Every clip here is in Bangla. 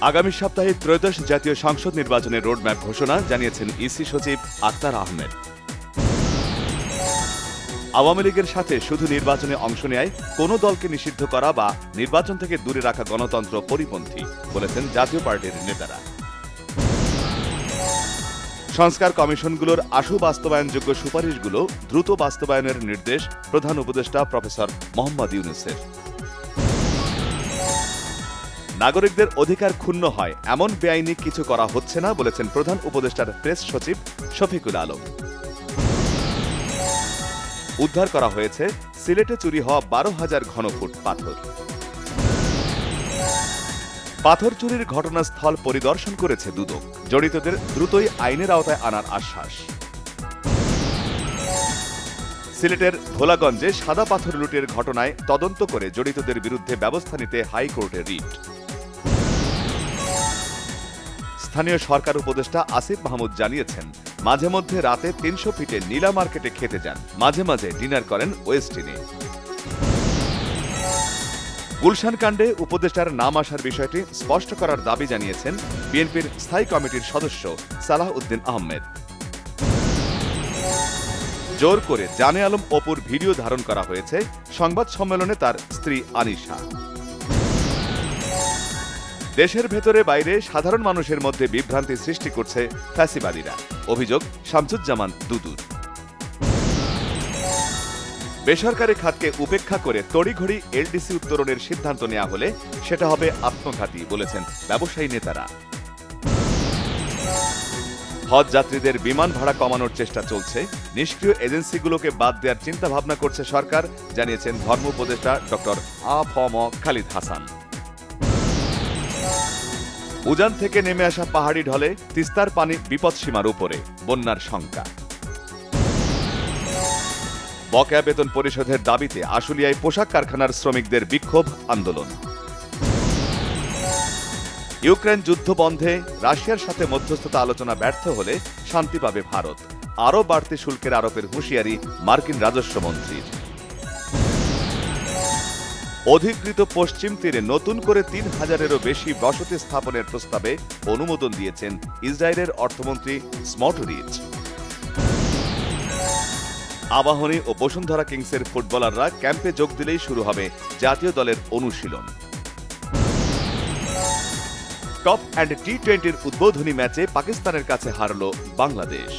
আগামী সপ্তাহে ত্রয়োদশ জাতীয় সংসদ নির্বাচনের রোডম্যাপ ঘোষণা জানিয়েছেন ইসি সচিব আক্তার আহমেদ। আওয়ামী লীগের সাথে শুধু নির্বাচনে অংশ নেয় কোনো দলকে নিষিদ্ধ করা বা নির্বাচন থেকে দূরে রাখা গণতন্ত্র পরিপন্থী বলেছেন জাতীয় পার্টির নেতারা। সংস্কার কমিশনগুলোর আশু বাস্তবায়নযোগ্য সুপারিশগুলো দ্রুত বাস্তবায়নের নির্দেশ প্রধান উপদেষ্টা প্রফেসর মোহাম্মদ ইউনূসের। নাগরিকদের অধিকার ক্ষুণ্ণ হয় এমন বেআইনি কিছু করা হচ্ছে না বলেছেন প্রধান উপদেষ্টার প্রেস সচিব শফিকুল আলম। উদ্ধার করা হয়েছে সিলেটে চুরি হওয়া 12,000 ঘনফুট পাথর। পাথর চুরির ঘটনাস্থল পরিদর্শন করেছে দুদক, জড়িতদের দ্রুতই আইনের আওতায় আনার আশ্বাস। সিলেটের ভোলাগঞ্জে সাদা পাথর লুটের ঘটনায় তদন্ত করে জড়িতদের বিরুদ্ধে ব্যবস্থা নিতে হাইকোর্টের রিট। স্থানীয় সরকার উপদেষ্টা আসিফ মাহমুদ জানিয়েছেন, মাঝে মধ্যে রাতে 300 ফিটে নীলা মার্কেটে খেতে যান, মাঝে মাঝে ডিনার করেন ওয়েস্টিনে। গুলশান কাণ্ডে উপদেষ্টার নাম আসার বিষয়টি স্পষ্ট করার দাবি জানিয়েছেন বিএনপির স্থায়ী কমিটির সদস্য সালাহ উদ্দিন আহমেদ। জোর করে জানে আলম অপুর ভিডিও ধারণ করা হয়েছে, সংবাদ সম্মেলনে তার স্ত্রী আনিশা। দেশের ভেতরে বাইরে সাধারণ মানুষের মধ্যে বিভ্রান্তি সৃষ্টি করছে ফ্যাসিবাদীরা, অভিযোগ শামসুজ্জামান দুদুর। বেসরকারি খাতকে উপেক্ষা করে তড়িঘড়ি এলডিসি উত্তরণের সিদ্ধান্ত নেওয়া হলে সেটা হবে আত্মঘাতী বলেছেন ব্যবসায়ী নেতারা। হজ যাত্রীদের বিমান ভাড়া কমানোর চেষ্টা চলছে, নিষ্ক্রিয় এজেন্সিগুলোকে বাদ দেওয়ার চিন্তা ভাবনা করছে সরকার, জানিয়েছেন ধর্ম উপদেষ্টা ডক্টর আ.ফ.ম. খালিদ হাসান। উজান থেকে নেমে আসা পাহাড়ি ঢলে তিস্তার পানি বিপদসীমার উপরে, বন্যার শঙ্কা। বকেয়া বেতন পরিশোধের দাবিতে আশুলিয়ায় পোশাক কারখানার শ্রমিকদের বিক্ষোভ আন্দোলন। ইউক্রেন যুদ্ধ বন্ধে রাশিয়ার সাথে মধ্যস্থতা আলোচনা ব্যর্থ হলে শান্তি পাবে ভারত, আরও বাড়তি শুল্কের আরোপের হুঁশিয়ারি মার্কিন রাজস্ব মন্ত্রীর। অধিকৃত পশ্চিম তীরে নতুন করে 3,000-এরও বেশি বসতি স্থাপনের প্রস্তাবে অনুমোদন দিয়েছেন ইসরায়েলের অর্থমন্ত্রী স্মোটরিচ। আবাহনী ও বসুন্ধরা কিংসের ফুটবলাররা ক্যাম্পে যোগ দিলেই শুরু হবে জাতীয় দলের অনুশীলন। টপ অ্যান্ড টি-20-র উদ্বোধনী ম্যাচে পাকিস্তানের কাছে হারল বাংলাদেশ।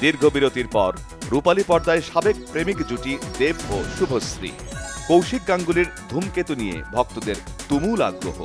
দীর্ঘ বিরতির পর রূপালী পর্দায় সাবেক প্রেমিক জুটি দেব ও শুভশ্রী। কৌশিক গাঙ্গুলির ধূমকেতু নিয়ে ভক্তদের তুমুল আগ্রহ।